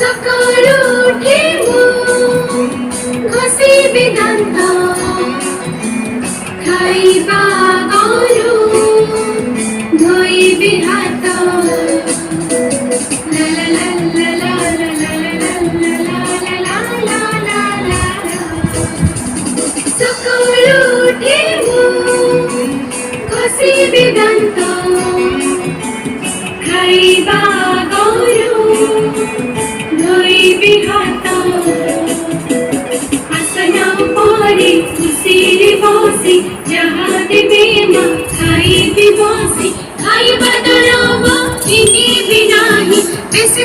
সকাল উঠে ঘষি বেদান্ত খাইবা গরু ধোইবি হাত সকাল উঠে ঘষি বেদান্ত খাইবা গরু ধোইবি হাত আসনা পরে খুশির বসি যাহা দেবে মা খাইবি বসি খাইবা দরব চিনিবি নাহি বেশি